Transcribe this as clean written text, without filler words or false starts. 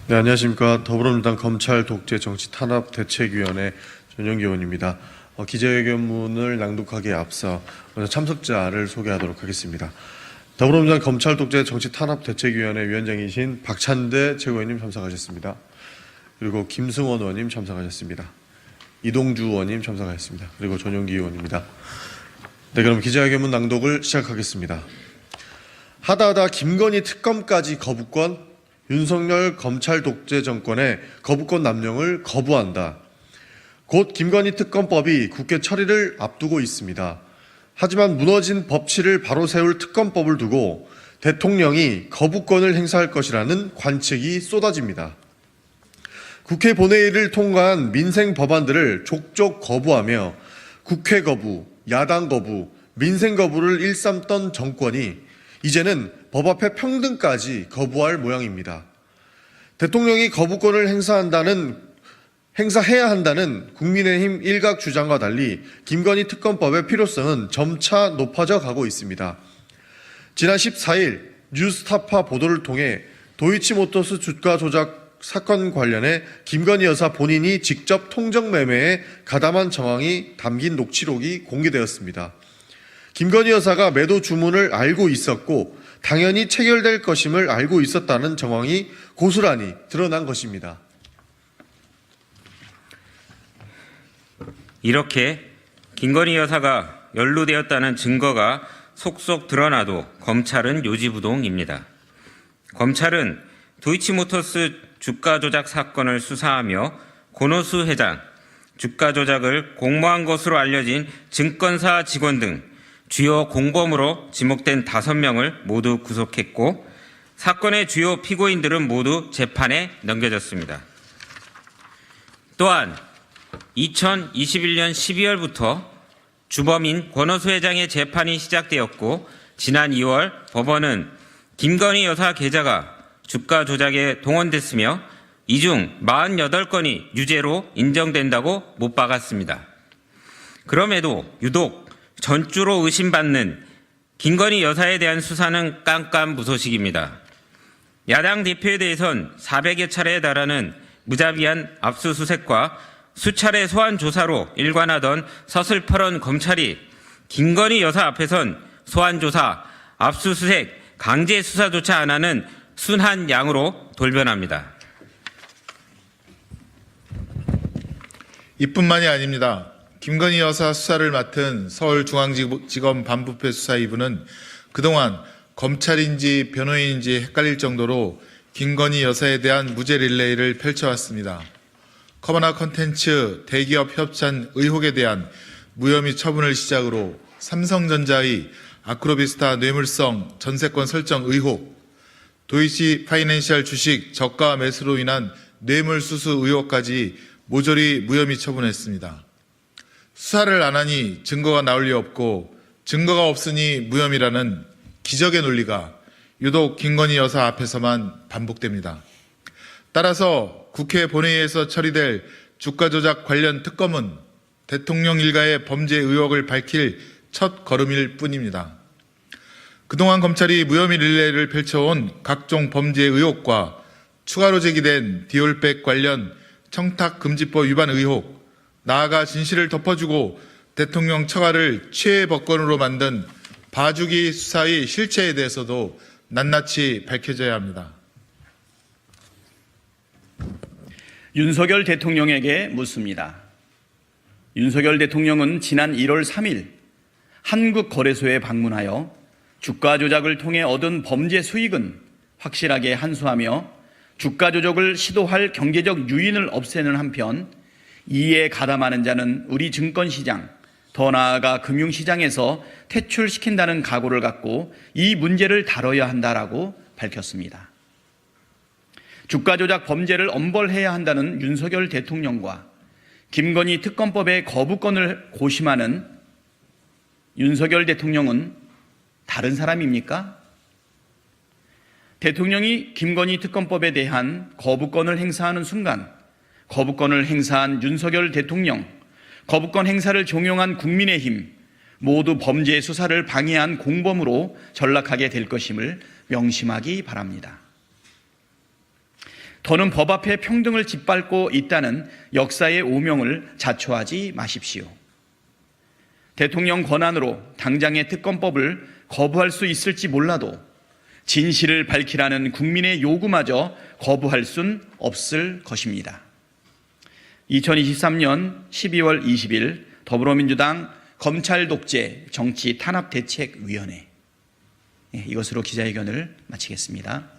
네, 안녕하십니까. 더불어민주당 검찰 독재 정치 탄압 대책위원회 전영기 의원입니다. 기자회견문을 낭독하기에 앞서 먼저 참석자를 소개하도록 하겠습니다. 더불어민주당 검찰 독재 정치 탄압 대책위원회 위원장이신 박찬대 최고위원님 참석하셨습니다. 그리고 김승원 의원님 참석하셨습니다. 이동주 의원님 참석하셨습니다. 그리고 전영기 의원입니다. 네, 그럼 기자회견문 낭독을 시작하겠습니다. 하다하다 김건희 특검까지 거부권, 윤석열 검찰 독재 정권의 거부권 남용을 거부한다. 곧 김건희 특검법이 국회 처리를 앞두고 있습니다. 하지만 무너진 법치를 바로 세울 특검법을 두고 대통령이 거부권을 행사할 것이라는 관측이 쏟아집니다. 국회 본회의를 통과한 민생 법안들을 족족 거부하며 국회 거부, 야당 거부, 민생 거부를 일삼던 정권이 이제는 법 앞에 평등까지 거부할 모양입니다. 대통령이 거부권을 행사해야 한다는 국민의힘 일각 주장과 달리 김건희 특검법의 필요성은 점차 높아져 가고 있습니다. 지난 14일 뉴스타파 보도를 통해 도이치모터스 주가 조작 사건 관련해 김건희 여사 본인이 직접 통정 매매에 가담한 정황이 담긴 녹취록이 공개되었습니다. 김건희 여사가 매도 주문을 알고 있었고 당연히 체결될 것임을 알고 있었다는 정황이 고스란히 드러난 것입니다. 이렇게 김건희 여사가 연루되었다는 증거가 속속 드러나도 검찰은 요지부동입니다. 검찰은 도이치모터스 주가 조작 사건을 수사하며 권오수 회장, 주가 조작을 공모한 것으로 알려진 증권사 직원 등 주요 공범으로 지목된 5명을 모두 구속했고 사건의 주요 피고인들은 모두 재판에 넘겨졌습니다. 또한 2021년 12월부터 주범인 권오수 회장의 재판이 시작되었고 지난 2월 법원은 김건희 여사 계좌가 주가 조작에 동원됐으며 이 중 48건이 유죄로 인정된다고 못 박았습니다. 그럼에도 유독 전주로 의심받는 김건희 여사에 대한 수사는 깜깜무소식입니다. 야당 대표에 대해선 400여 차례에 달하는 무자비한 압수수색과 수차례 소환 조사로 일관하던 서슬퍼런 검찰이 김건희 여사 앞에선 소환 조사, 압수수색, 강제 수사조차 안 하는 순한 양으로 돌변합니다. 이뿐만이 아닙니다. 김건희 여사 수사를 맡은 서울중앙지검 반부패 수사 2부는 그동안 검찰인지 변호인인지 헷갈릴 정도로 김건희 여사에 대한 무죄 릴레이를 펼쳐왔습니다. 커버나 컨텐츠 대기업 협찬 의혹에 대한 무혐의 처분을 시작으로 삼성전자의 아크로비스타 뇌물성 전세권 설정 의혹, 도이치 파이낸셜 주식 저가 매수로 인한 뇌물수수 의혹까지 모조리 무혐의 처분했습니다. 수사를 안 하니 증거가 나올 리 없고 증거가 없으니 무혐의라는 기적의 논리가 유독 김건희 여사 앞에서만 반복됩니다. 따라서 국회 본회의에서 처리될 주가 조작 관련 특검은 대통령 일가의 범죄 의혹을 밝힐 첫 걸음일 뿐입니다. 그동안 검찰이 무혐의 릴레이를 펼쳐온 각종 범죄 의혹과 추가로 제기된 디올백 관련 청탁금지법 위반 의혹, 나아가 진실을 덮어주고 대통령 처가를 최애 법권으로 만든 봐주기 수사의 실체에 대해서도 낱낱이 밝혀져야 합니다. 윤석열 대통령에게 묻습니다. 윤석열 대통령은 지난 1월 3일 한국거래소에 방문하여 주가 조작을 통해 얻은 범죄 수익은 확실하게 환수하며 주가 조작을 시도할 경제적 유인을 없애는 한편 이에 가담하는 자는 우리 증권시장, 더 나아가 금융시장에서 퇴출시킨다는 각오를 갖고 이 문제를 다뤄야 한다라고 밝혔습니다. 주가 조작 범죄를 엄벌해야 한다는 윤석열 대통령과 김건희 특검법의 거부권을 고심하는 윤석열 대통령은 다른 사람입니까? 대통령이 김건희 특검법에 대한 거부권을 행사하는 순간 거부권을 행사한 윤석열 대통령, 거부권 행사를 종용한 국민의힘 모두 범죄 수사를 방해한 공범으로 전락하게 될 것임을 명심하기 바랍니다. 더는 법 앞에 평등을 짓밟고 있다는 역사의 오명을 자초하지 마십시오. 대통령 권한으로 당장의 특검법을 거부할 수 있을지 몰라도 진실을 밝히라는 국민의 요구마저 거부할 순 없을 것입니다. 2023년 12월 20일 더불어민주당 검찰 독재 정치 탄압 대책위원회, 이것으로 기자회견을 마치겠습니다.